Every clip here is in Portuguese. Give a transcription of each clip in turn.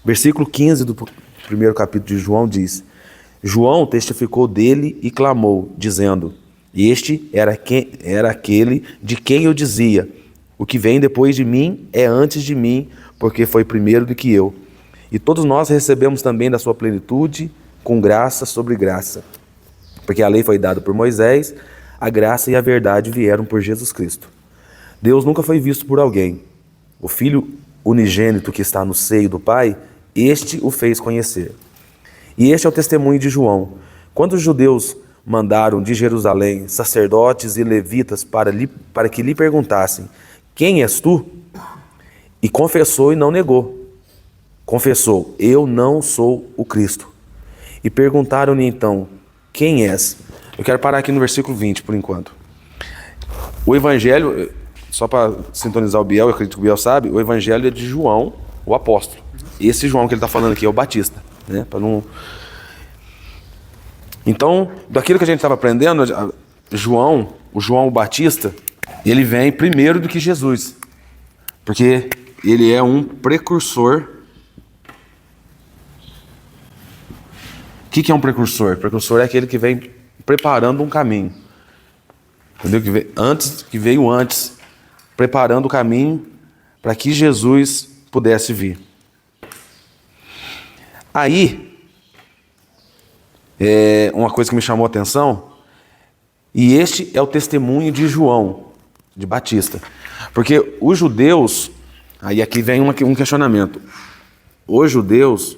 Versículo 15 do primeiro capítulo de João diz: João testificou dele e clamou, dizendo: Este era aquele de quem eu dizia: O que vem depois de mim é antes de mim, porque foi primeiro do que eu. E todos nós recebemos também da sua plenitude, com graça sobre graça. Porque a lei foi dada por Moisés, a graça e a verdade vieram por Jesus Cristo. Deus nunca foi visto por alguém. O Filho unigênito que está no seio do Pai, este o fez conhecer. E este é o testemunho de João. Quando os judeus mandaram de Jerusalém sacerdotes e levitas para que lhe perguntassem: Quem és tu? E confessou e não negou. Confessou: Eu não sou o Cristo. E perguntaram-lhe então: Quem és? Eu quero parar aqui no versículo 20 por enquanto. O evangelho, só para sintonizar o Biel, eu acredito que o Biel sabe, o evangelho é de João, o apóstolo. Esse João que ele está falando aqui é o Batista, né? Para não... Então, daquilo que a gente estava aprendendo, o João o Batista, ele vem primeiro do que Jesus, porque ele é um precursor. O que é um precursor? Precursor é aquele que vem preparando um caminho, entendeu? Que veio antes, preparando o caminho para que Jesus pudesse vir. Aí, uma coisa que me chamou a atenção, e este é o testemunho de João, de Batista. Porque os judeus, aí aqui vem um questionamento. Os judeus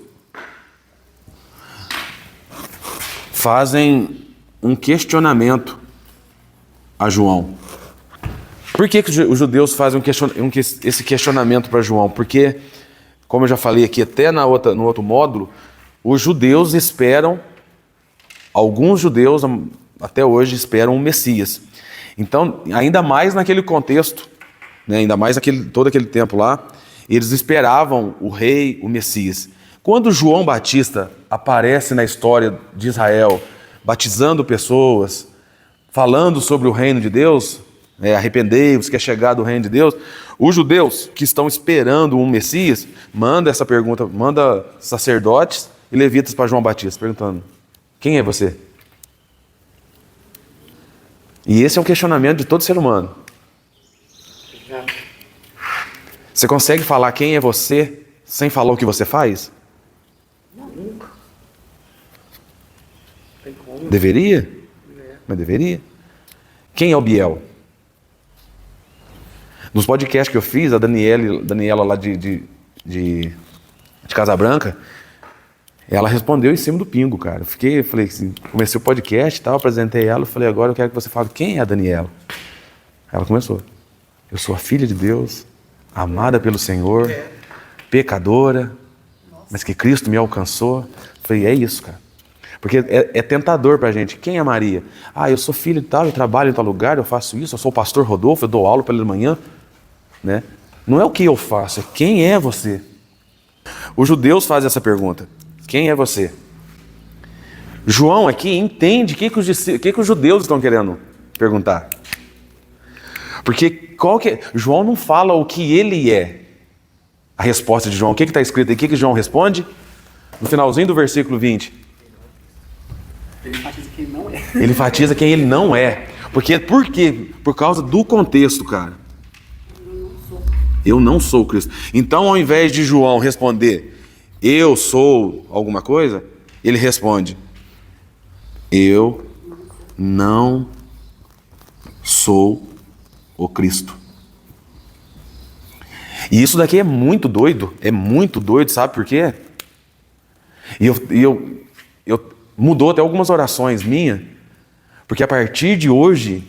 fazem um questionamento a João. Por que os judeus fazem esse questionamento para João? Porque, como eu já falei aqui até no outro módulo, os judeus esperam, alguns judeus até hoje esperam o Messias. Então, ainda mais naquele contexto, né, ainda mais todo aquele tempo lá, eles esperavam o rei, o Messias. Quando João Batista aparece na história de Israel, batizando pessoas, falando sobre o reino de Deus, arrependei-vos que é chegado o reino de Deus, os judeus que estão esperando um Messias, manda essa pergunta, manda sacerdotes e levitas para João Batista, perguntando: Quem é você? E esse é um questionamento de todo ser humano. Você consegue falar quem é você sem falar o que você faz? Não, nunca. Tem como. Deveria? Mas deveria. Quem é o Biel? Nos podcasts que eu fiz, a Daniela lá de Casa Branca, ela respondeu em cima do pingo, cara. Falei assim, comecei o podcast e tal, apresentei ela, falei: agora eu quero que você fale quem é a Daniela. Ela começou: eu sou a filha de Deus, amada pelo Senhor, pecadora, mas que Cristo me alcançou. Falei: é isso, cara. Porque é tentador pra gente. Quem é Maria? Eu sou filho de tal, eu trabalho em tal lugar, eu faço isso, eu sou o pastor Rodolfo, eu dou aula pela manhã, né? Não é o que eu faço, é quem é você. Os judeus fazem essa pergunta: quem é você? João aqui entende o que os judeus estão querendo perguntar. Porque João não fala o que ele é. A resposta de João, o que está escrito aí? O que João responde? No finalzinho do versículo 20. Ele enfatiza quem ele não é. Ele enfatiza quem ele não é. Por quê? Por causa do contexto, cara. Eu não sou Cristo. Então, ao invés de João responder: eu sou alguma coisa, ele responde: eu não sou o Cristo. E isso daqui é muito doido, sabe por quê? E eu mudou até algumas orações minhas, porque a partir de hoje,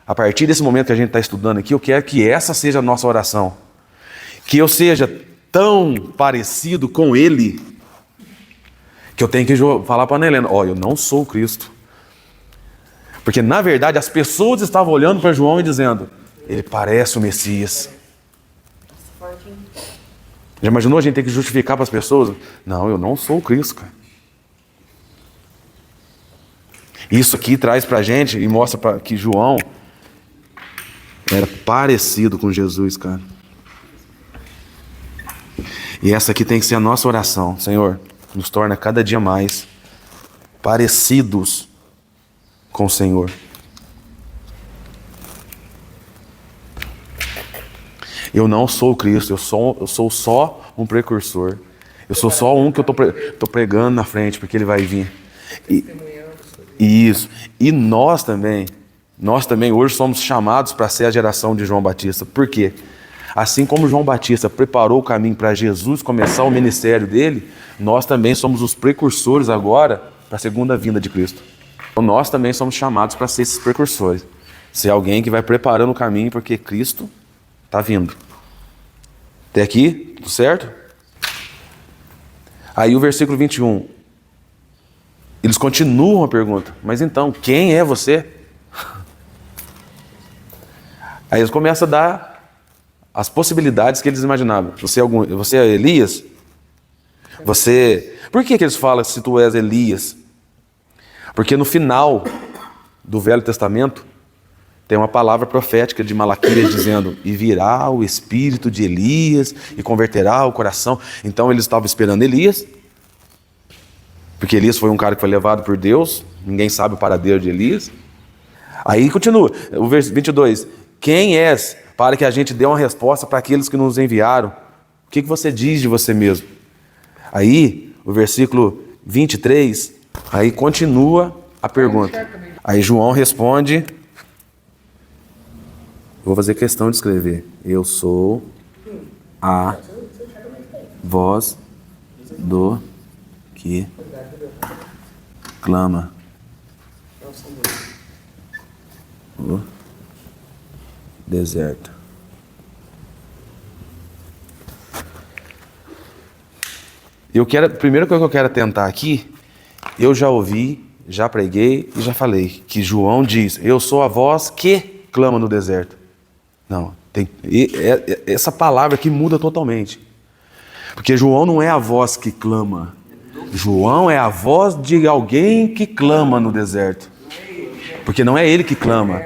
a partir desse momento que a gente está estudando aqui, eu quero que essa seja a nossa oração. Que eu seja tão parecido com Ele, que eu tenho que falar para a Ana Helena: eu não sou o Cristo. Porque, na verdade, as pessoas estavam olhando para João e dizendo: ele parece o Messias. Já imaginou a gente ter que justificar para as pessoas? Não, eu não sou o Cristo, cara. Isso aqui traz para a gente e mostra que João era parecido com Jesus, cara. E essa aqui tem que ser a nossa oração. Senhor, nos torna cada dia mais parecidos com o Senhor. Eu não sou o Cristo, eu sou só um precursor. Eu sou só um que eu estou pregando na frente, porque ele vai vir. Isso. E nós também hoje somos chamados para ser a geração de João Batista. Por quê? Assim como João Batista preparou o caminho para Jesus começar o ministério dele, nós também somos os precursores agora para a segunda vinda de Cristo. Então nós também somos chamados para ser esses precursores. Ser alguém que vai preparando o caminho porque Cristo está vindo. Até aqui, tudo certo? Aí o versículo 21. Eles continuam a pergunta. Mas então, quem é você? Aí eles começam a dar as possibilidades que eles imaginavam. Você é Elias? Por que eles falam se tu és Elias? Porque no final do Velho Testamento tem uma palavra profética de Malaquias dizendo: e virá o espírito de Elias e converterá o coração. Então eles estavam esperando Elias, porque Elias foi um cara que foi levado por Deus. Ninguém sabe o paradeiro de Elias. Aí continua, o verso 22. Quem és para que a gente dê uma resposta para aqueles que nos enviaram? O que você diz de você mesmo? Aí, o versículo 23, aí continua a pergunta. Aí João responde, vou fazer questão de escrever: eu sou a voz do que clama o deserto. Primeira coisa que eu quero tentar aqui, eu já ouvi, já preguei e já falei, que João diz: eu sou a voz que clama no deserto. Não, essa palavra aqui muda totalmente. Porque João não é a voz que clama. João é a voz de alguém que clama no deserto. Porque não é ele que clama.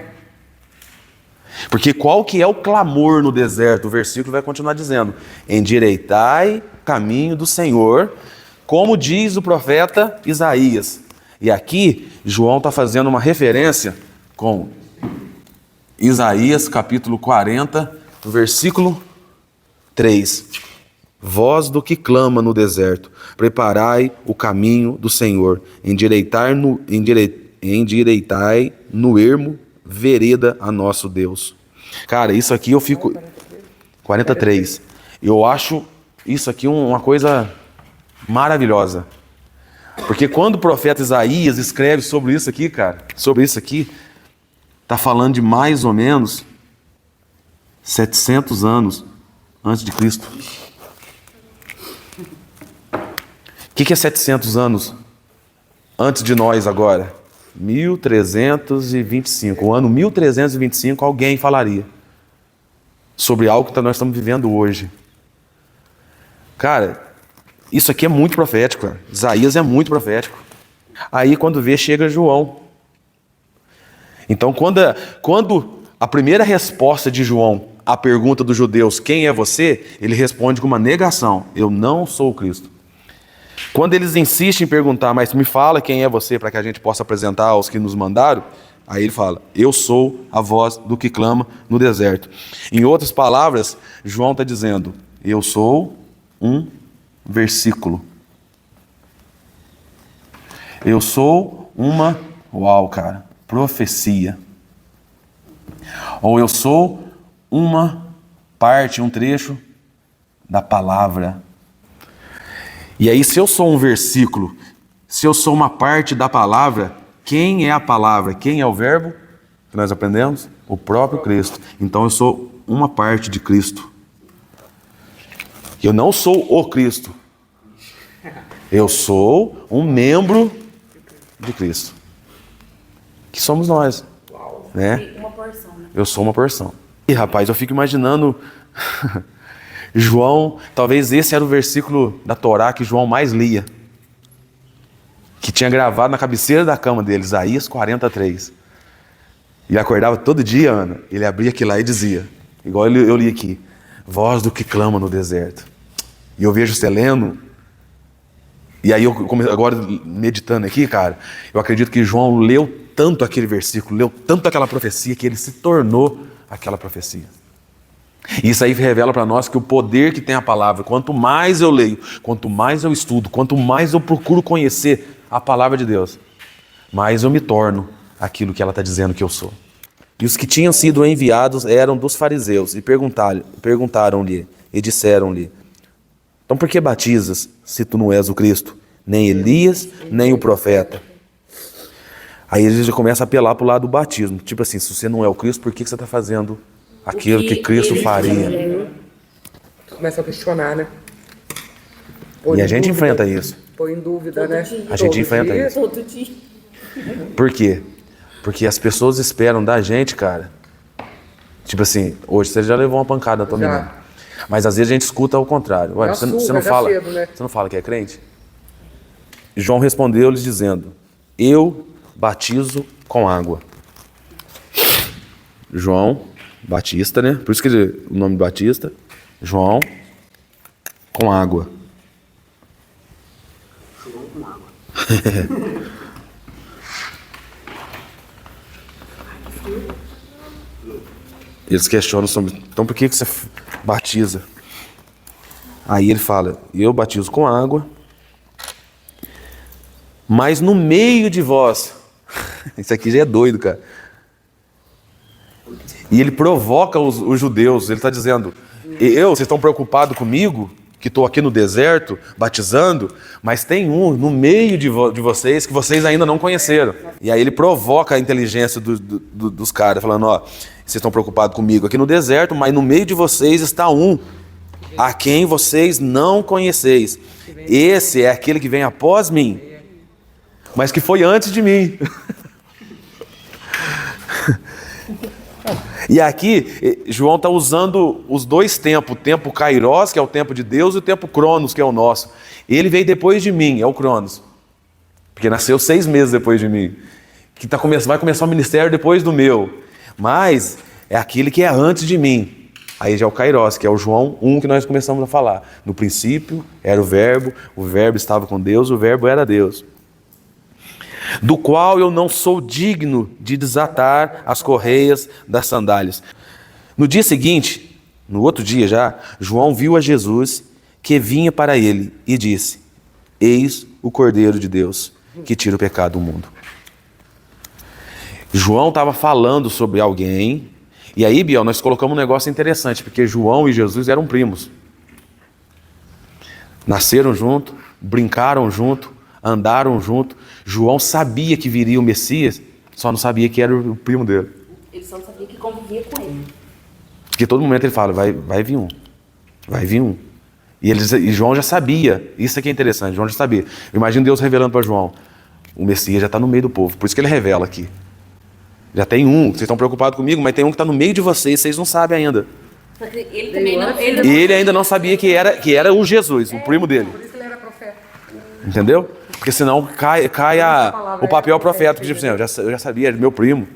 Porque qual que é o clamor no deserto? O versículo vai continuar dizendo: endireitai o caminho do Senhor, como diz o profeta Isaías. E aqui, João está fazendo uma referência com Isaías capítulo 40, versículo 3. Voz do que clama no deserto, preparai o caminho do Senhor, endireitai no ermo vereda a nosso Deus. Cara, isso aqui eu fico... 43. Eu acho isso aqui uma coisa maravilhosa. Porque quando o profeta Isaías escreve sobre isso aqui, cara, sobre isso aqui, está falando de mais ou menos 700 anos antes de Cristo. O que é 700 anos antes de nós agora? 1325. O ano 1325 alguém falaria sobre algo que nós estamos vivendo hoje. Cara, isso aqui é muito profético. Cara. Isaías é muito profético. Aí quando vê, chega João. Então quando a primeira resposta de João à pergunta dos judeus, quem é você? Ele responde com uma negação: eu não sou o Cristo. Quando eles insistem em perguntar, mas me fala quem é você para que a gente possa apresentar aos que nos mandaram, aí ele fala: eu sou a voz do que clama no deserto. Em outras palavras, João está dizendo: eu sou um versículo. Eu sou uma, profecia. Ou eu sou uma parte, um trecho da palavra. E aí, se eu sou um versículo, se eu sou uma parte da palavra, quem é a palavra? Quem é o verbo que nós aprendemos? O próprio Cristo. Então eu sou uma parte de Cristo. Eu não sou o Cristo. Eu sou um membro de Cristo. Que somos nós. Né? Uma porção, né? Eu sou uma porção. E rapaz, eu fico imaginando... João, talvez esse era o versículo da Torá que João mais lia, que tinha gravado na cabeceira da cama dele, Isaías 43. Ele acordava todo dia, Ana, ele abria aquilo lá e dizia, igual eu li aqui: voz do que clama no deserto. E eu vejo você lendo. E aí, agora meditando aqui, cara, eu acredito que João leu tanto aquele versículo, leu tanto aquela profecia, que ele se tornou aquela profecia. E isso aí revela para nós que o poder que tem a palavra, quanto mais eu leio, quanto mais eu estudo, quanto mais eu procuro conhecer a palavra de Deus, mais eu me torno aquilo que ela está dizendo que eu sou. E os que tinham sido enviados eram dos fariseus e perguntaram-lhe e disseram-lhe: então por que batizas se tu não és o Cristo, nem Elias, nem o profeta? Aí eles já começam a apelar para o lado do batismo. Tipo assim, se você não é o Cristo, por que você está fazendo aquilo que Cristo faria? Começa a questionar, né? E a gente enfrenta isso. Põe em dúvida, né? A gente enfrenta isso. Todo dia. Por quê? Porque as pessoas esperam da gente, cara. Tipo assim, hoje você já levou uma pancada na tua menina. Mas às vezes a gente escuta ao contrário. Ué, você não fala, cedo, né? você não fala que é crente? João respondeu-lhes dizendo: eu batizo com água. João Batista, né? Por isso que o nome Batista. João com água. João com água. Eles questionam sobre, então por que você batiza? Aí ele fala: eu batizo com água, mas no meio de vós. Isso aqui já é doido, cara. E ele provoca os judeus. Ele está dizendo: vocês estão preocupados comigo, que estou aqui no deserto, batizando, mas tem um no meio de vocês que vocês ainda não conheceram. E aí ele provoca a inteligência dos caras, falando: ó, vocês estão preocupados comigo aqui no deserto, mas no meio de vocês está um a quem vocês não conheceis. Esse é aquele que vem após mim, mas que foi antes de mim. E aqui, João está usando os dois tempos, o tempo Kairos, que é o tempo de Deus, e o tempo Cronos, que é o nosso. Ele veio depois de mim, é o Cronos, porque nasceu 6 meses depois de mim, que vai começar o ministério depois do meu, mas é aquele que é antes de mim. Aí já é o Kairos, que é o João 1 que nós começamos a falar. No princípio era o verbo estava com Deus, o verbo era Deus. Do qual eu não sou digno de desatar as correias das sandálias. No dia seguinte, no outro dia já, João viu a Jesus que vinha para ele e disse: eis o Cordeiro de Deus que tira o pecado do mundo. João estava falando sobre alguém, e aí, Biel, nós colocamos um negócio interessante, porque João e Jesus eram primos. Nasceram junto, brincaram junto, andaram junto. João sabia que viria o Messias, só não sabia que era o primo dele. Ele só sabia que convivia com ele. Porque todo momento ele fala: vai vir um, vai vir um. E João já sabia, isso aqui é interessante, João já sabia. Eu imagino Deus revelando para João: o Messias já está no meio do povo, por isso que ele revela aqui. Já tem um, vocês estão preocupados comigo, mas tem um que está no meio de vocês não sabem ainda. Ele também não. Ele ainda não sabia que era o Jesus, o primo dele. Por isso que ele era profeta. Entendeu? Porque senão cai o papel profético, tipo assim: eu já sabia, é meu primo.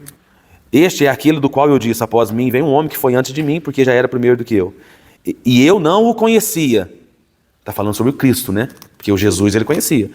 Este é aquele do qual eu disse: após mim vem um homem que foi antes de mim, porque já era primeiro do que eu. E eu não o conhecia. Está falando sobre o Cristo, né? Porque o Jesus ele conhecia.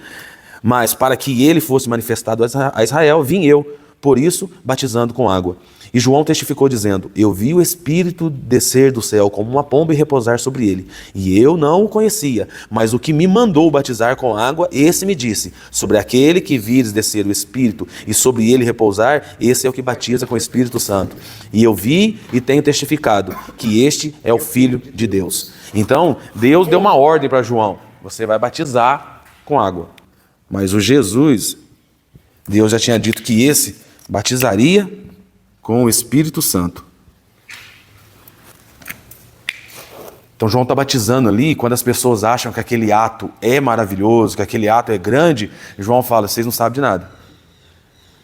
Mas para que ele fosse manifestado a Israel, vim eu, por isso batizando com água. E João testificou dizendo: eu vi o Espírito descer do céu como uma pomba e repousar sobre ele. E eu não o conhecia, mas o que me mandou batizar com água, esse me disse: sobre aquele que vires descer o Espírito e sobre ele repousar, esse é o que batiza com o Espírito Santo. E eu vi e tenho testificado que este é o Filho de Deus. Então, Deus deu uma ordem para João: você vai batizar com água. Mas o Jesus, Deus já tinha dito que esse batizaria com o Espírito Santo. Então João está batizando ali, e quando as pessoas acham que aquele ato é maravilhoso, que aquele ato é grande, João fala: vocês não sabem de nada.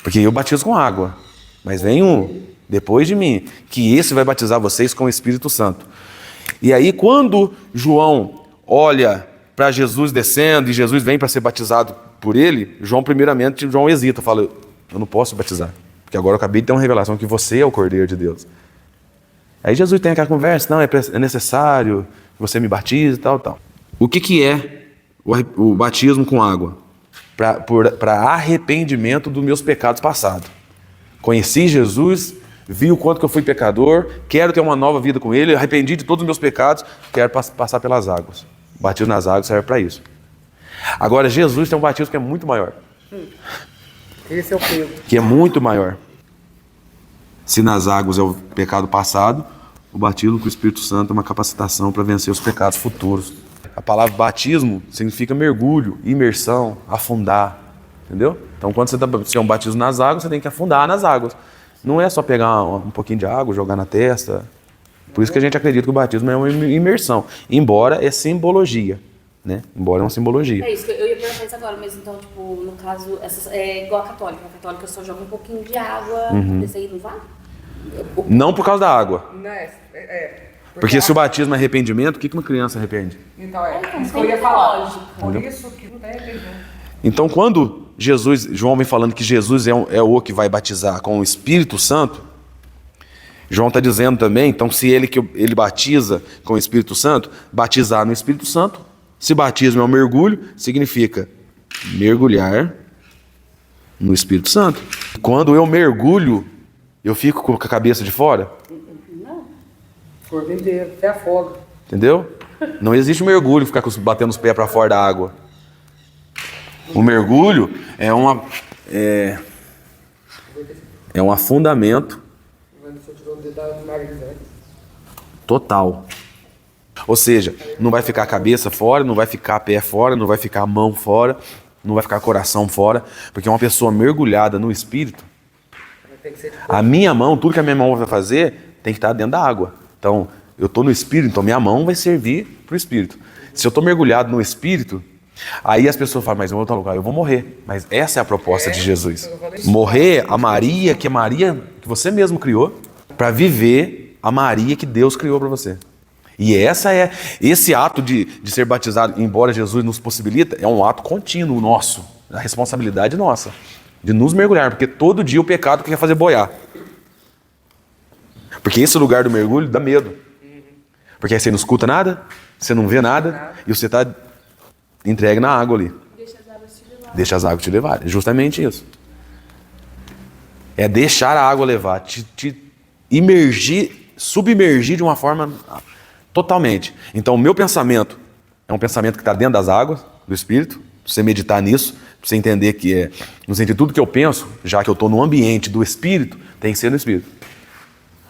Porque eu batizo com água, mas vem um depois de mim, que esse vai batizar vocês com o Espírito Santo. E aí quando João olha para Jesus descendo, e Jesus vem para ser batizado por ele, João hesita, fala: eu não posso batizar, porque agora eu acabei de ter uma revelação que você é o Cordeiro de Deus. Aí Jesus tem aquela conversa: não, é necessário que você me batize e tal. O que é o batismo com água? Para arrependimento dos meus pecados passados. Conheci Jesus, vi o quanto que eu fui pecador, quero ter uma nova vida com Ele, arrependi de todos os meus pecados, quero passar pelas águas. O batismo nas águas serve para isso. Agora, Jesus tem um batismo que é muito maior. Esse é o Pedro. Que é muito maior. Se nas águas é o pecado passado, o batismo com o Espírito Santo é uma capacitação para vencer os pecados futuros. A palavra batismo significa mergulho, imersão, afundar. Entendeu? Então, quando você é um batismo nas águas, você tem que afundar nas águas. Não é só pegar um pouquinho de água, jogar na testa. Por isso que a gente acredita que o batismo é uma imersão. Embora é simbologia. Né? Embora é uma simbologia. É isso, eu ia perguntar isso agora, mas então, tipo, no caso, é igual a católica. A católica só joga um pouquinho de água, desse aí não vale? Não por causa da água. Não Porque se o batismo é arrependimento, o que uma criança arrepende? Então, Então, isso que tem eu ia falar. lógica. Por isso que não tem arrependimento. Então, quando João vem falando que Jesus é o que vai batizar com o Espírito Santo, João está dizendo também, então, se ele batiza com o Espírito Santo, batizar no Espírito Santo, se batismo é um mergulho, significa mergulhar no Espírito Santo. Quando eu mergulho, eu fico com a cabeça de fora? Não. O corpo inteiro, até afoga. Entendeu? Não existe mergulho ficar batendo os pés para fora da água. O mergulho é um afundamento Você tirou o dedo do nariz, né? total. Ou seja, não vai ficar a cabeça fora, não vai ficar a pé fora, não vai ficar a mão fora, não vai ficar o coração fora, porque uma pessoa mergulhada no Espírito, Tem que ser a minha mão, tudo que a minha mão vai fazer, tem que estar dentro da água. Então, eu estou no Espírito, então minha mão vai servir para o Espírito. Se eu estou mergulhado no Espírito, aí as pessoas falam, mas em outro lugar eu vou morrer. Mas essa é a proposta de Jesus. Morrer a Maria que que você mesmo criou, para viver a Maria que Deus criou para você. E esse ato de ser batizado, embora Jesus nos possibilita, é um ato contínuo nosso, a responsabilidade nossa, de nos mergulhar, porque todo dia o pecado quer fazer boiar. Porque esse lugar do mergulho dá medo. Porque aí você não escuta nada, você não vê nada, e você está entregue na água ali. Deixa as águas te levar. É justamente isso. É deixar a água levar, te submergir de uma forma totalmente. Então, o meu pensamento é um pensamento que está dentro das águas do Espírito. Você meditar nisso, você entender que no sentido de tudo que eu penso, já que eu estou no ambiente do Espírito, tem que ser no Espírito.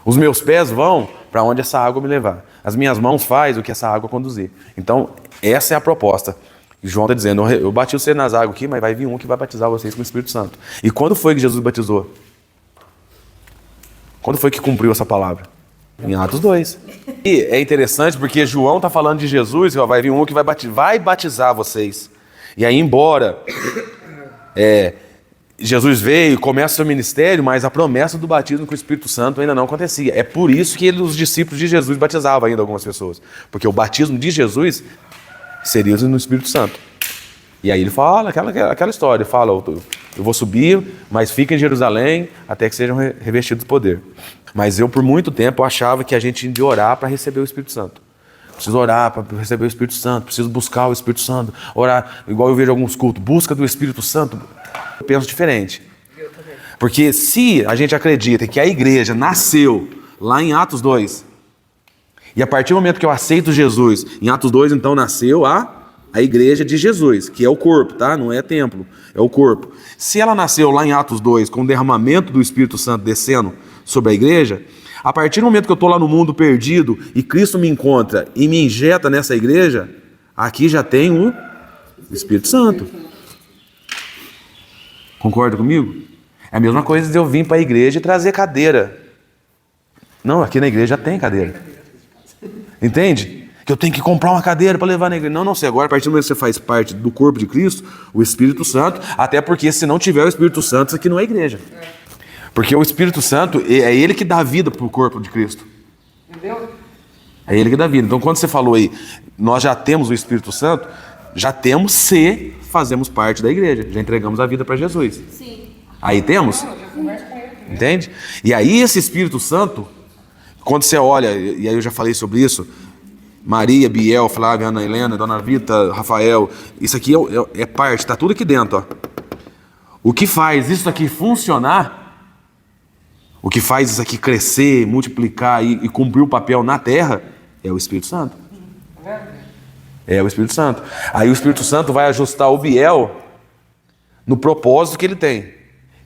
Os meus pés vão para onde essa água me levar. As minhas mãos fazem o que essa água conduzir. Então, essa é a proposta. E João está dizendo, eu bati você nas águas aqui, mas vai vir um que vai batizar vocês com o Espírito Santo. E quando foi que Jesus batizou? Quando foi que cumpriu essa palavra? Em Atos 2. E é interessante porque João está falando de Jesus, vai vir um que vai batizar vocês. E aí, embora Jesus veio e começa o seu ministério, mas a promessa do batismo com o Espírito Santo ainda não acontecia. É por isso que os discípulos de Jesus batizavam ainda algumas pessoas. Porque o batismo de Jesus seria no Espírito Santo. E aí ele fala aquela história, ele fala, eu vou subir, mas fica em Jerusalém até que sejam revestidos de poder. Mas eu, por muito tempo, achava que a gente tinha de orar para receber o Espírito Santo. Preciso orar para receber o Espírito Santo, preciso buscar o Espírito Santo, orar, igual eu vejo alguns cultos, busca do Espírito Santo. Eu penso diferente. Porque se a gente acredita que a igreja nasceu lá em Atos 2, e a partir do momento que eu aceito Jesus, em Atos 2, então, nasceu a igreja de Jesus, que é o corpo, tá? Não é templo, é o corpo. Se ela nasceu lá em Atos 2, com o derramamento do Espírito Santo descendo sobre a igreja, a partir do momento que eu estou lá no mundo perdido e Cristo me encontra e me injeta nessa igreja, aqui já tem o Espírito Santo. Concorda comigo? É a mesma coisa de eu vir para a igreja e trazer cadeira. Não, aqui na igreja já tem cadeira. Entende? Que eu tenho que comprar uma cadeira para levar na igreja. Não sei, agora a partir do momento que você faz parte do corpo de Cristo, o Espírito Santo, até porque se não tiver o Espírito Santo, isso aqui não é igreja. Porque o Espírito Santo é ele que dá vida para o corpo de Cristo. Entendeu? É ele que dá vida. Então quando você falou aí, nós já temos o Espírito Santo, já temos se fazemos parte da igreja. Já entregamos a vida para Jesus. Sim. Aí temos? Entende? E aí esse Espírito Santo, quando você olha, e aí eu já falei sobre isso, Maria, Biel, Flávia, Ana Helena, Dona Vita, Rafael, isso aqui é parte, tá tudo aqui dentro, ó. O que faz isso aqui funcionar, o que faz isso aqui crescer, multiplicar e cumprir o papel na terra, é o Espírito Santo. É o Espírito Santo. Aí o Espírito Santo vai ajustar o Biel no propósito que ele tem.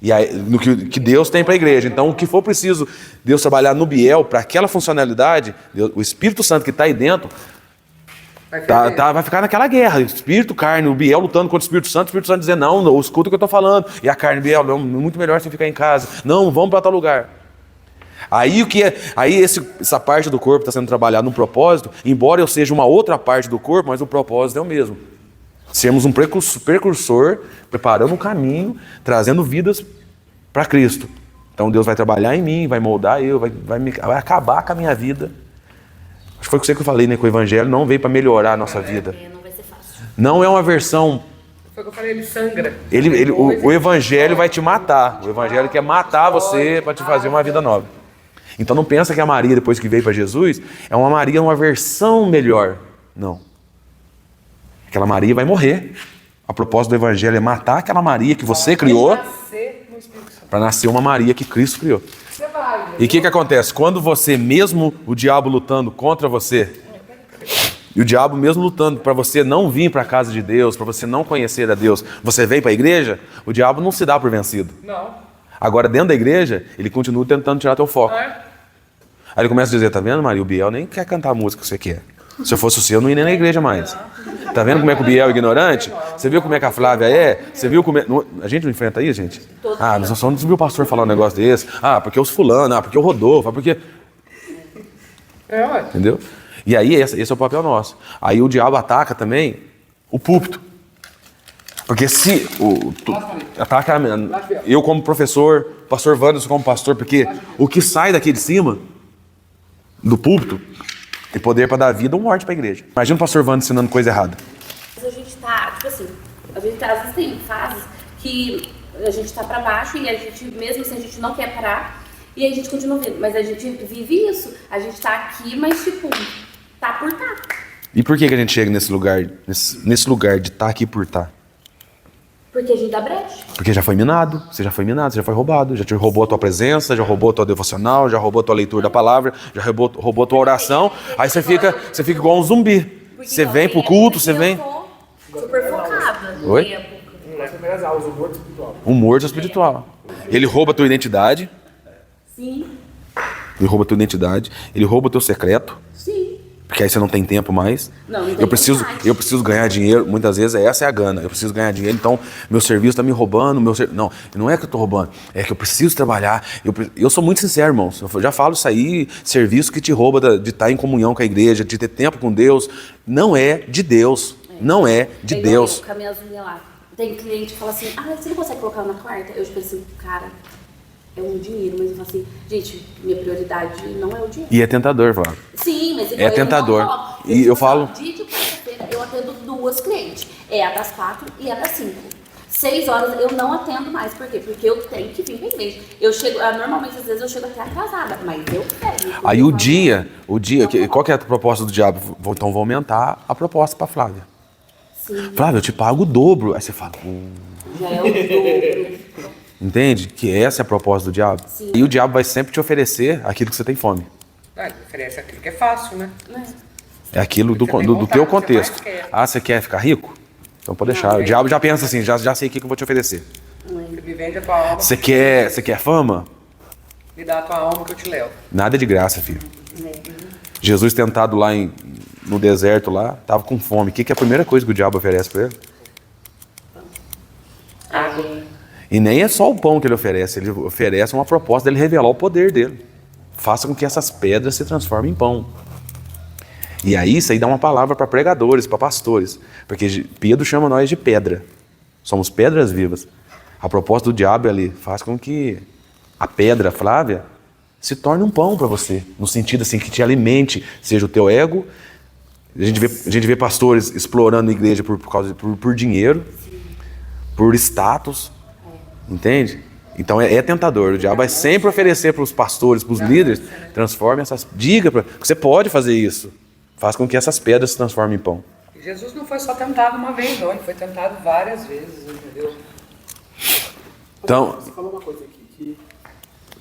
E aí, no que Deus tem para a igreja. Então, o que for preciso Deus trabalhar no Biel para aquela funcionalidade, o Espírito Santo que está aí dentro vai ficar naquela guerra. Espírito, carne, o Biel lutando contra o Espírito Santo dizer, não, escuta o que eu estou falando. E a carne, Biel, não, muito melhor você ficar em casa. Não, vamos para tal lugar. Aí essa parte do corpo está sendo trabalhada num propósito, embora eu seja uma outra parte do corpo, mas o propósito é o mesmo. Sermos um precursor, preparando um caminho, trazendo vidas para Cristo. Então Deus vai trabalhar em mim, vai moldar eu, vai acabar com a minha vida. Acho que foi com que eu falei, né? Que o Evangelho não veio para melhorar a nossa vida. Não vai ser fácil. Não é uma versão. Foi o que eu falei, ele sangra. O Evangelho vai te matar. O Evangelho quer matar você para te fazer uma vida nova. Então não pensa que a Maria, depois que veio para Jesus, é uma Maria, uma versão melhor. Não. Aquela Maria vai morrer. A propósito do Evangelho é matar aquela Maria que você criou para nascer uma Maria que Cristo criou. E o que acontece? Quando você, mesmo o diabo lutando contra você, e o diabo mesmo lutando para você não vir para a casa de Deus, para você não conhecer a Deus, você vem para a igreja, o diabo não se dá por vencido. Não. Agora, dentro da igreja, ele continua tentando tirar teu foco. Aí ele começa a dizer, tá vendo, Maria? O Biel nem quer cantar a música que você quer. Se eu fosse o seu, eu não ia nem na igreja mais. Tá vendo como é que o Biel é ignorante? Você viu como é que a Flávia é? Você viu como é... A gente não enfrenta isso, gente? Nós só não viu o pastor falar um negócio desse. Porque os fulano, porque o Rodolfo, porque... Entendeu? E aí, esse é o papel nosso. Aí o diabo ataca também o púlpito. Porque se... ataca eu como professor, pastor Wanderson como pastor, porque o que sai daqui de cima, do púlpito, tem poder para dar vida ou morte para a igreja. Imagina o pastor Wanderson ensinando coisa errada. A gente tá, tipo assim, às vezes tem fases que a gente tá para baixo e a gente, mesmo assim, a gente não quer parar e a gente continua vindo. Mas a gente vive isso, a gente tá aqui, mas tipo, tá por tá. E por que a gente chega nesse lugar de estar aqui por estar? Porque a gente dá brecha. Porque já foi minado, você já foi roubado, já te roubou a tua presença, já roubou a tua devocional, já roubou a tua leitura da palavra, já roubou a tua oração, aí você fica igual um zumbi. Porque você vem pro culto, você vem... Eu tô super focada. Oi? Nas primeiras aulas, o morto espiritual. Um morto espiritual. Ele rouba a tua identidade. Sim. Ele rouba a tua identidade, ele rouba o teu secreto. Sim. Porque aí você não tem tempo mais. Não tem eu preciso ganhar dinheiro. Muitas vezes essa é a gana. Eu preciso ganhar dinheiro, então meu serviço está me roubando. Não é que eu estou roubando. É que eu preciso trabalhar. Eu sou muito sincero, irmãos. Eu já falo isso aí. Serviço que te rouba de estar em comunhão com a igreja, de ter tempo com Deus. Não é de Deus. Não é de Deus. Eu, com a minha unha lá. Tem cliente que fala assim, você não consegue colocar na quarta? Eu tipo assim, cara, é um dinheiro. Mas eu falo assim, gente, minha prioridade não é o dinheiro. E é tentador, Flávio. Sim, mas é tentador. E eu falo... Dia de quarta-feira eu atendo 2 clientes. É a das 4 e a das 5. 6 horas eu não atendo mais. Por quê? Porque eu tenho que vir pra igreja. Eu chego, normalmente às vezes eu chego até atrasada, mas eu quero. Aí qual que é a proposta do diabo? Então vou aumentar a proposta pra Flávia. Sim. Flávia, eu te pago o dobro. Aí você fala... Já é o dobro. Entende? Que essa é a proposta do diabo. Sim. E o diabo vai sempre te oferecer aquilo que você tem fome. Ele oferece aquilo que é fácil, né? É aquilo do teu contexto. Você quer ficar rico? Então pode deixar. O diabo já pensa assim, já sei o que eu vou te oferecer. Você me vende a tua alma. Você quer fama? Me dá a tua alma que eu te levo. Nada de graça, filho. Jesus tentado lá no deserto lá, tava com fome. O que é a primeira coisa que o diabo oferece para ele? Água. E nem é só o pão que ele oferece uma proposta dele revelar o poder dele. Faça com que essas pedras se transformem em pão. E aí isso aí dá uma palavra para pregadores, para pastores. Porque Pedro chama nós de pedra. Somos pedras vivas. A proposta do diabo é ali, faz com que a pedra, Flávia, se torne um pão para você. No sentido assim, que te alimente, seja o teu ego. A gente vê pastores explorando a igreja por dinheiro, por status. Entende? Então é tentador. O diabo vai sempre oferecer para os pastores, para os líderes, transforme essas... Diga para... Você pode fazer isso. faz com que essas pedras se transformem em pão. E Jesus não foi só tentado uma vez, não. Ele foi tentado várias vezes, entendeu? Então, Você falou uma coisa aqui que...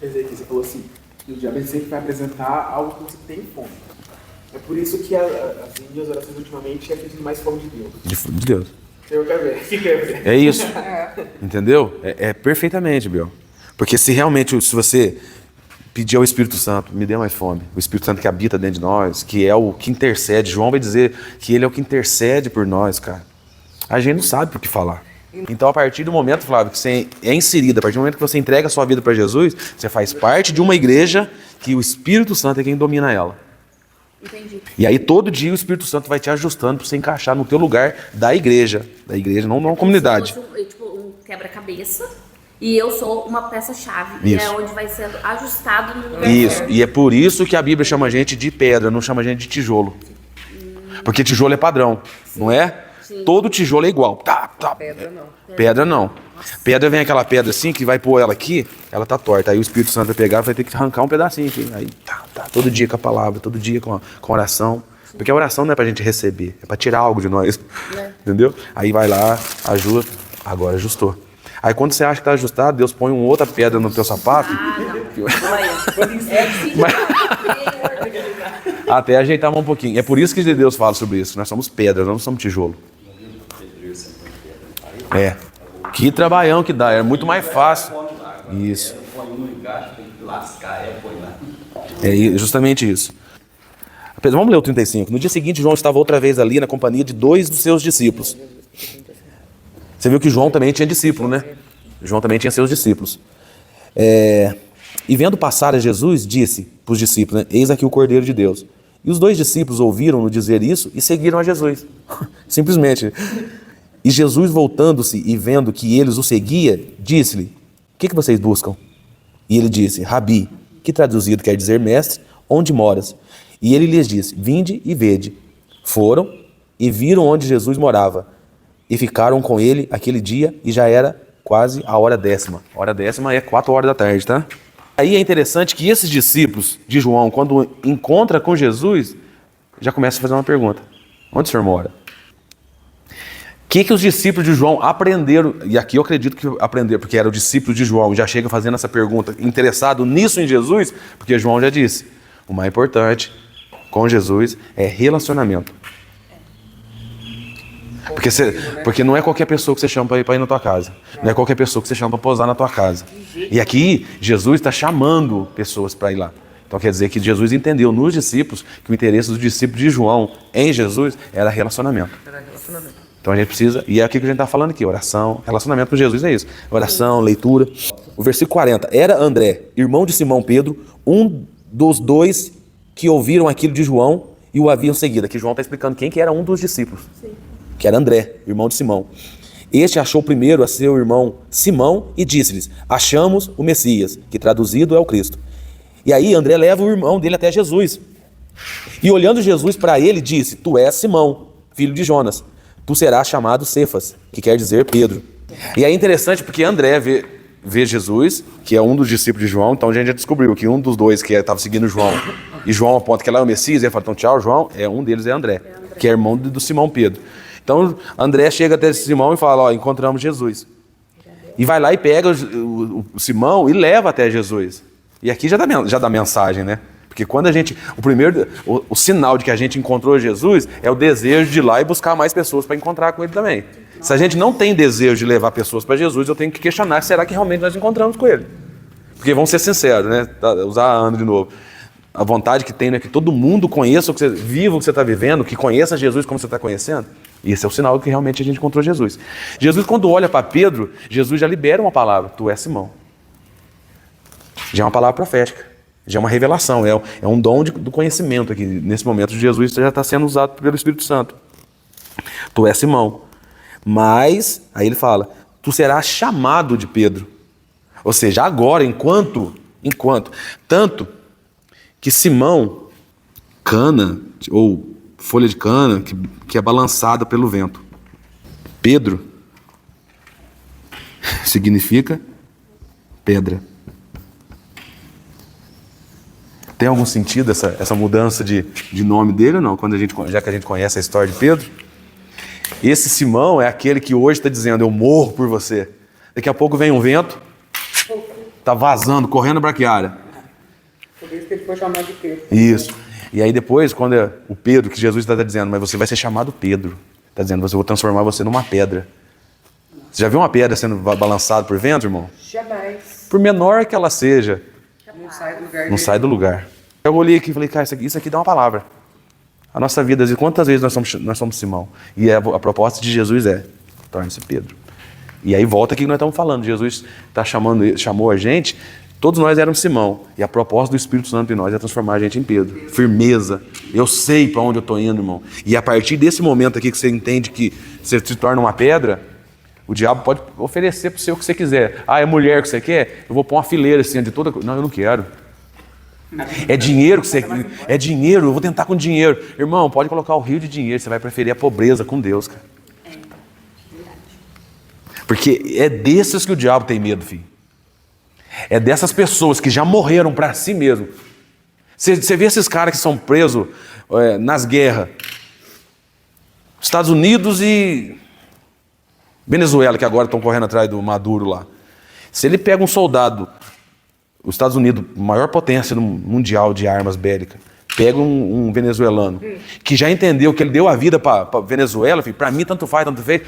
Quer dizer, que você falou assim, que o diabo sempre vai apresentar algo que você tem fome. É por isso que as minhas orações ultimamente é pedindo mais fome de Deus. de Deus. Eu quero ver. O que quer ver? É isso. Entendeu? É perfeitamente, Biel. Porque se realmente, se você pedir ao Espírito Santo, me dê mais fome, o Espírito Santo que habita dentro de nós, que é o que intercede, João vai dizer que ele é o que intercede por nós, cara. A gente não sabe por que falar. Então, a partir do momento, Flávio, que você é inserida, a partir do momento que você entrega a sua vida para Jesus, você faz parte de uma igreja que o Espírito Santo é quem domina ela. Entendi. E aí, todo dia, o Espírito Santo vai te ajustando para você encaixar no teu lugar da igreja, não na comunidade. Se fosse tipo um quebra-cabeça e eu sou uma peça-chave, que é Isso. onde vai sendo ajustado no lugar Isso, certo. e é por isso que a Bíblia chama a gente de pedra, não chama a gente de tijolo. Porque tijolo é padrão, não é? Sim. Todo tijolo é igual. Pedra não. Pedra não. Pedra vem aquela pedra assim, que vai pôr ela aqui, ela tá torta. Aí o Espírito Santo vai pegar, vai ter que arrancar um pedacinho aqui. Aí todo dia com a palavra, todo dia com a oração. Porque a oração não é pra gente receber, é pra tirar algo de nós. Entendeu? Aí vai lá, ajuda, agora ajustou. Aí quando você acha que tá ajustado, Deus põe uma outra pedra no teu sapato. Ah, não. Olha, é difícil. Até ajeitar um pouquinho. É por isso que Deus fala sobre isso. Nós somos pedras, não somos tijolo. É. Que trabalhão que dá. É muito mais fácil. Isso. É justamente isso. Vamos ler o 35. No dia seguinte, João estava outra vez ali na companhia de 2 dos seus discípulos. Você viu que João também tinha discípulo, né? João também tinha seus discípulos. E vendo passar a Jesus, disse para os discípulos, né, eis aqui o Cordeiro de Deus. E os 2 discípulos ouviram-no dizer isso e seguiram a Jesus. Simplesmente. E Jesus, voltando-se e vendo que eles o seguiam, disse-lhe, o que vocês buscam? E ele disse, Rabi, que traduzido quer dizer mestre, onde moras? E ele lhes disse, vinde e vede. Foram e viram onde Jesus morava. E ficaram com ele aquele dia e já era quase a hora 10ª. A hora 10ª é 4 horas da tarde, tá? Aí é interessante que esses discípulos de João, quando encontram com Jesus, já começam a fazer uma pergunta. Onde o senhor mora? O que os discípulos de João aprenderam? E aqui eu acredito que aprenderam, porque era o discípulo de João, já chega fazendo essa pergunta, interessado nisso em Jesus, porque João já disse, o mais importante com Jesus é relacionamento. Porque não é qualquer pessoa que você chama para ir na tua casa. Não é qualquer pessoa que você chama para posar na tua casa. E aqui, Jesus está chamando pessoas para ir lá. Então quer dizer que Jesus entendeu nos discípulos que o interesse dos discípulos de João em Jesus era relacionamento. Então a gente precisa, e é aquilo que a gente está falando aqui, oração, relacionamento com Jesus é isso. Oração, leitura. O versículo 40. Era André, irmão de Simão Pedro, um dos 2 que ouviram aquilo de João e o haviam seguido. Aqui João está explicando quem que era um dos discípulos. Sim. Que era André, irmão de Simão. Este achou primeiro a seu irmão Simão e disse-lhes, achamos o Messias, que traduzido é o Cristo. E aí André leva o irmão dele até Jesus. E olhando Jesus para ele, disse, tu és Simão, filho de Jonas. Tu serás chamado Cefas, que quer dizer Pedro. E é interessante porque André vê Jesus, que é um dos discípulos de João, então a gente já descobriu que um dos 2 que estava seguindo João, e João aponta que lá é o Messias, e ele fala, então tchau, João, um deles é André, que é irmão do Simão Pedro. Então André chega até Simão e fala, ó, encontramos Jesus. E vai lá e pega o Simão e leva até Jesus. E aqui já dá mensagem, né? Porque quando a gente, o sinal de que a gente encontrou Jesus é o desejo de ir lá e buscar mais pessoas para encontrar com ele também. Se a gente não tem desejo de levar pessoas para Jesus, eu tenho que questionar, será que realmente nós encontramos com ele? Porque vamos ser sinceros, né? Usar a Ana de novo. A vontade que tem é que todo mundo conheça viva o que você está vivendo, que conheça Jesus como você está conhecendo. E esse é o sinal que realmente a gente encontrou Jesus. Jesus, quando olha para Pedro, Jesus já libera uma palavra, tu és Simão. Já é uma palavra profética, já é uma revelação, é um dom do conhecimento aqui. Nesse momento, Jesus já está sendo usado pelo Espírito Santo. Tu és Simão. Mas, aí ele fala, tu serás chamado de Pedro. Ou seja, agora, enquanto, tanto que Simão, cana, ou folha de cana, que é balançada pelo vento. Pedro significa pedra. Tem algum sentido essa mudança de nome dele ou não? Já que a gente conhece a história de Pedro. Esse Simão é aquele que hoje está dizendo, eu morro por você. Daqui a pouco vem um vento, está vazando, correndo a braquiária. Por isso que ele foi chamado de Pedro. Isso. E aí depois, quando é o Pedro, que Jesus está dizendo, mas você vai ser chamado Pedro. Está dizendo, eu vou transformar você numa pedra. Você já viu uma pedra sendo balançada por vento, irmão? Jamais. Por menor que ela seja, Não sai do lugar não dele. sai do lugar. Eu olhei aqui e falei, cara, isso aqui dá uma palavra. A nossa vida, quantas vezes nós somos Simão? E a proposta de Jesus é, torne-se Pedro. E aí volta aqui que nós estamos falando. Jesus chamou a gente, todos nós éramos Simão. E a proposta do Espírito Santo em nós é transformar a gente em Pedro. Firmeza. Eu sei para onde eu estou indo, irmão. E a partir desse momento aqui que você entende que você se torna uma pedra, o diabo pode oferecer para você o que você quiser. Ah, é mulher que você quer? Eu vou pôr uma fileira assim de toda... Não, eu não quero. É dinheiro que você... É dinheiro, eu vou tentar com dinheiro. Irmão, pode colocar o rio de dinheiro, você vai preferir a pobreza com Deus, cara. Porque é desses que o diabo tem medo, filho. É dessas pessoas que já morreram para si mesmo. Você vê esses caras que são presos nas guerras. Estados Unidos e Venezuela, que agora estão correndo atrás do Maduro lá. Se ele pega um soldado, os Estados Unidos, maior potência mundial de armas bélicas, pega um venezuelano, que já entendeu que ele deu a vida para Venezuela, para mim tanto faz, tanto fez,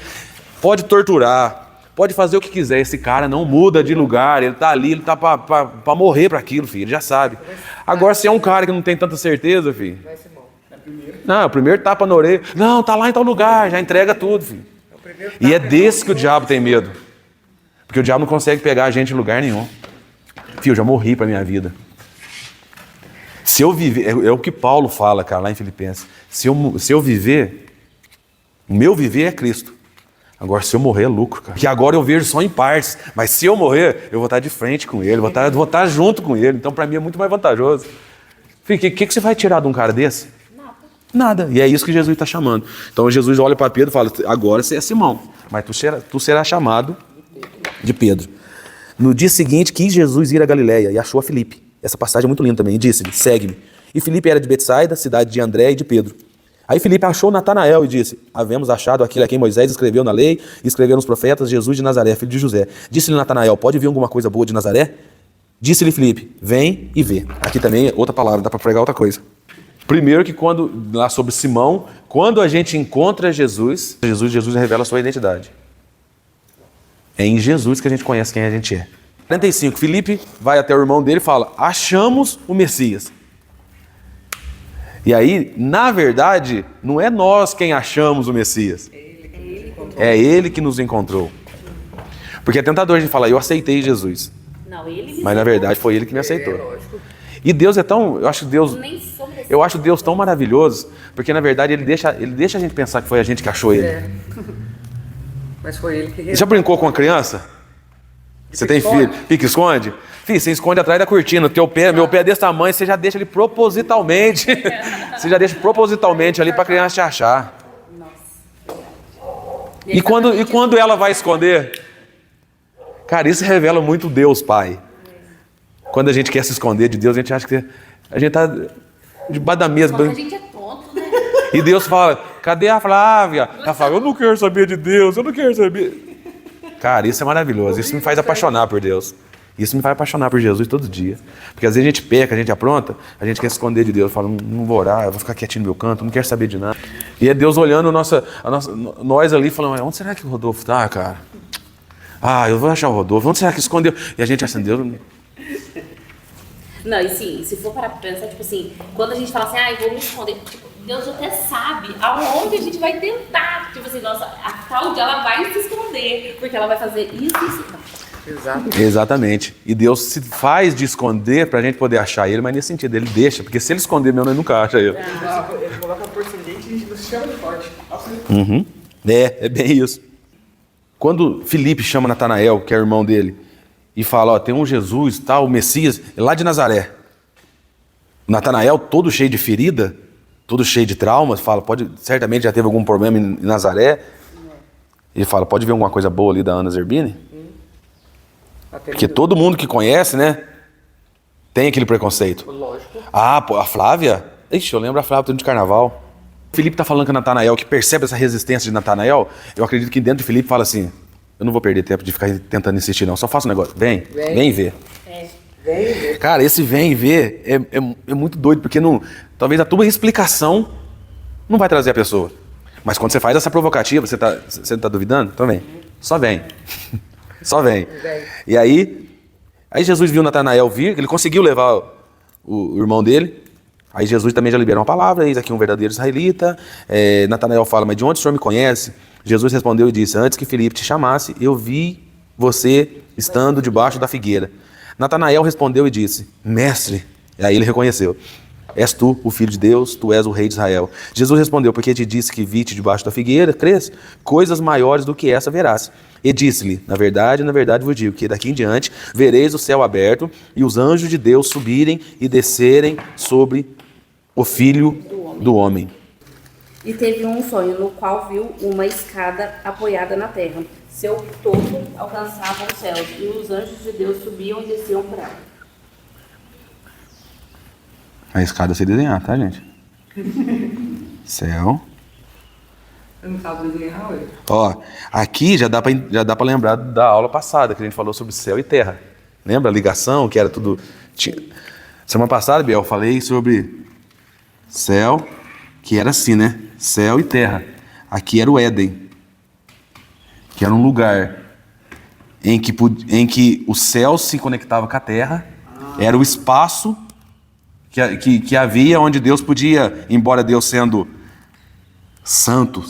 pode torturar, pode fazer o que quiser, esse cara não muda de lugar, ele está ali, ele está para morrer para aquilo, filho, ele já sabe. Agora, se é um cara que não tem tanta certeza, filho, não, o primeiro tapa na orelha, não, tá lá em tal lugar, já entrega tudo, filho. E é desse que o diabo tem medo, porque o diabo não consegue pegar a gente em lugar nenhum. Filho, eu já morri para minha vida. Se eu viver, é o que Paulo fala, cara, lá em Filipenses. Se eu viver, o meu viver é Cristo. Agora, se eu morrer, é lucro, cara. Porque agora eu vejo só em partes. Mas se eu morrer, eu vou estar de frente com ele, vou estar junto com ele. Então, para mim, é muito mais vantajoso. Filho, o que você vai tirar de um cara desse? Nada. E é isso que Jesus está chamando. Então, Jesus olha para Pedro e fala, agora você é Simão, mas tu serás chamado de Pedro. No dia seguinte, quis Jesus ir a Galiléia e achou a Filipe. Essa passagem é muito linda também. E disse-lhe, segue-me. E Filipe era de Betsaida, cidade de André e de Pedro. Aí Filipe achou Natanael e disse, havemos achado aquele a quem Moisés escreveu na lei, e escreveu nos profetas, Jesus de Nazaré, filho de José. Disse-lhe Natanael, pode vir alguma coisa boa de Nazaré? Disse-lhe Filipe, vem e vê. Aqui também é outra palavra, dá para pregar outra coisa. Primeiro que lá sobre Simão, quando a gente encontra Jesus revela a sua identidade. É em Jesus que a gente conhece quem a gente é. 45, Filipe vai até o irmão dele e fala, achamos o Messias. E aí, na verdade, não é nós quem achamos o Messias. É ele que nos encontrou. Porque é tentador a gente falar, eu aceitei Jesus. Não, ele Mas na verdade foi ele que me aceitou. E Deus é tão, eu acho Deus tão maravilhoso, porque na verdade ele deixa a gente pensar que foi a gente que achou ele. É. Mas foi ele que... Você já brincou com uma criança? Você tem filho? Pique-esconde? Filho, você esconde atrás da cortina. Meu pé é desse tamanho, você já deixa ele propositalmente. Você já deixa propositalmente ali para a criança te achar. E quando ela vai esconder? Cara, isso revela muito Deus, Pai. Quando a gente quer se esconder de Deus, a gente acha que a gente está debaixo da mesa. a gente é tonto, né? E Deus fala, cadê a Flávia? Ela fala, eu não quero saber de Deus, eu não quero saber. Cara, isso é maravilhoso, isso me faz apaixonar por Deus. Isso me faz apaixonar por Jesus todo dia. Porque às vezes a gente peca, a gente apronta, a gente quer se esconder de Deus. Fala, não vou orar, eu vou ficar quietinho no meu canto, não quero saber de nada. E é Deus olhando nós ali, falando, onde será que o Rodolfo está, cara? Ah, eu vou achar o Rodolfo, onde será que escondeu? E a gente acendeu... Não, e sim, se for para pensar, tipo assim, quando a gente fala assim, eu vou me esconder, tipo, Deus até sabe aonde a gente vai tentar. Tipo assim, nossa, a tal dia ela vai se esconder, porque ela vai fazer isso e isso. Exatamente. E Deus se faz de esconder pra gente poder achar ele, mas nesse sentido, ele deixa, porque se ele esconder mesmo, ele nunca acha ele. Ele coloca por ascendente e nos chama de forte. Uhum. É bem isso. Quando Filipe chama Natanael, que é o irmão dele, e fala, tem um Jesus, tal, o Messias, lá de Nazaré. Natanael, todo cheio de ferida, todo cheio de traumas, fala, certamente já teve algum problema em Nazaré. Ele fala, pode ver alguma coisa boa ali da Ana Zerbini? Porque todo mundo que conhece, né? Tem aquele preconceito. Lógico. Ah, pô, a Flávia? Ixi, eu lembro a Flávia tudo de carnaval. O Felipe tá falando com o Natanael, que percebe essa resistência de Natanael. Eu acredito que dentro do Felipe fala assim, eu não vou perder tempo de ficar tentando insistir não, só faça um negócio. Vem e vê. Vem ver. Cara, esse vem e vê é muito doido, porque não, talvez a tua explicação não vai trazer a pessoa. Mas quando você faz essa provocativa, você não tá duvidando? Então vem. Só vem. Só vem. E aí Jesus viu Natanael vir, ele conseguiu levar o irmão dele. Aí Jesus também já liberou uma palavra, eis aqui um verdadeiro israelita. Natanael fala, mas de onde o senhor me conhece? Jesus respondeu e disse, antes que Filipe te chamasse, eu vi você estando debaixo da figueira. Natanael respondeu e disse, mestre, e aí ele reconheceu, és tu o filho de Deus, tu és o rei de Israel. Jesus respondeu, porque te disse que vi-te debaixo da figueira, crês? Coisas maiores do que essa verás. E disse-lhe, na verdade vos digo, que daqui em diante vereis o céu aberto e os anjos de Deus subirem e descerem sobre o Filho do Homem. E teve um sonho no qual viu uma escada apoiada na terra. Seu topo alcançava os céus e os anjos de Deus subiam e desciam por ela. A escada sem desenhar, tá, gente? Céu. Eu não sabe desenhar, ué. Ó, aqui já dá pra lembrar da aula passada, que a gente falou sobre céu e terra. Lembra a ligação, que era tudo... Semana passada, Biel, eu falei sobre céu, que era assim, né? Céu e terra. Aqui era o Éden, que era um lugar em que o céu se conectava com a terra, era o espaço que havia onde Deus podia, embora Deus sendo santo,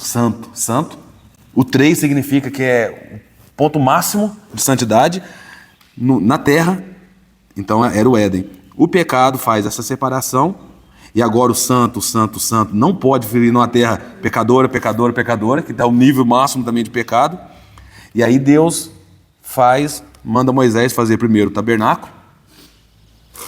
o 3 significa que é o ponto máximo de santidade na terra, então era o Éden. O pecado faz essa separação, e agora o santo não pode viver numa terra pecadora, que dá o nível máximo também de pecado. E aí Deus manda Moisés fazer primeiro o tabernáculo,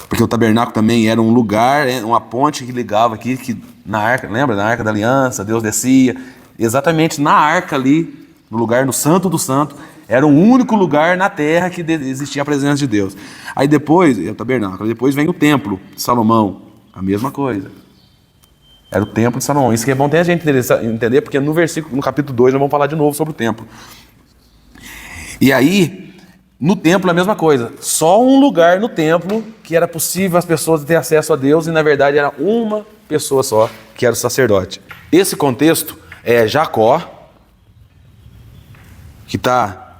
porque o tabernáculo também era um lugar, uma ponte que ligava aqui, que na arca, lembra? Na arca da aliança, Deus descia, exatamente na arca ali, no lugar, no santo do santo, era o único lugar na terra que existia a presença de Deus. Aí depois, é o tabernáculo, depois vem o templo de Salomão, a mesma coisa. Era o templo de Salomão. Isso que é bom ter a gente entender, porque no capítulo 2 nós vamos falar de novo sobre o templo. E aí, no templo é a mesma coisa. Só um lugar no templo que era possível as pessoas terem acesso a Deus, e na verdade era uma pessoa só, que era o sacerdote. Esse contexto é Jacó, que está,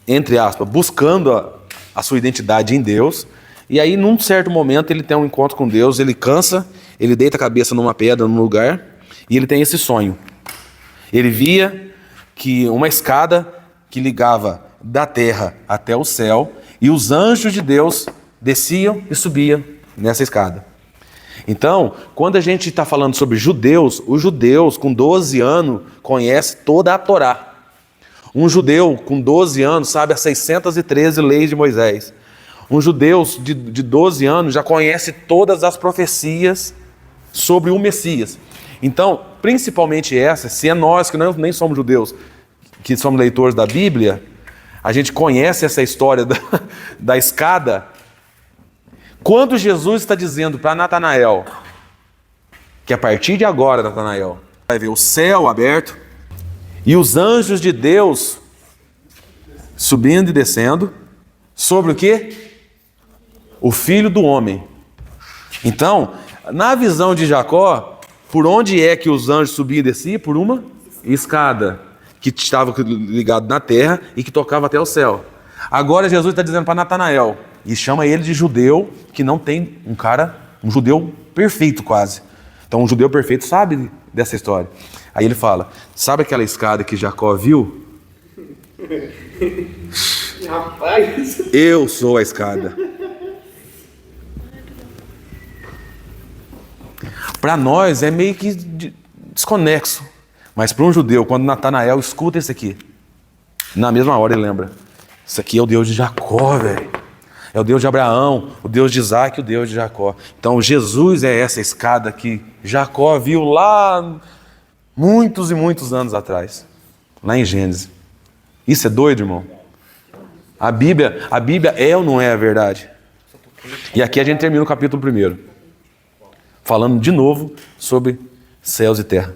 entre aspas, buscando a sua identidade em Deus. E aí, num certo momento, ele tem um encontro com Deus, ele cansa, ele deita a cabeça numa pedra, num lugar, e ele tem esse sonho. Ele via que uma escada que ligava da terra até o céu, e os anjos de Deus desciam e subiam nessa escada. Então, quando a gente está falando sobre judeus, os judeus com 12 anos conhecem toda a Torá. Um judeu com 12 anos sabe as 613 leis de Moisés. Um judeu de 12 anos já conhece todas as profecias sobre o Messias. Então, principalmente essa, se é nós que nem somos judeus, que somos leitores da Bíblia, a gente conhece essa história da escada. Quando Jesus está dizendo para Natanael, que a partir de agora, Natanael, vai ver o céu aberto e os anjos de Deus subindo e descendo, sobre o quê? O Filho do Homem. Então, na visão de Jacó, por onde é que os anjos subiam e desciam? Por uma escada que estava ligado na terra e que tocava até o céu. Agora Jesus está dizendo para Natanael, e chama ele de judeu, que não tem um judeu perfeito quase. Então um judeu perfeito sabe dessa história. Aí ele fala, sabe aquela escada que Jacó viu? Rapaz. Eu sou a escada. Para nós é meio que desconexo. Mas para um judeu, quando Natanael escuta isso aqui, na mesma hora ele lembra. Isso aqui é o Deus de Jacó, velho. É o Deus de Abraão, o Deus de Isaac, o Deus de Jacó. Então Jesus é essa escada que Jacó viu lá muitos e muitos anos atrás. Lá em Gênesis. Isso é doido, irmão? A Bíblia é ou não é a verdade? E aqui a gente termina o capítulo 1, falando de novo sobre céus e terra.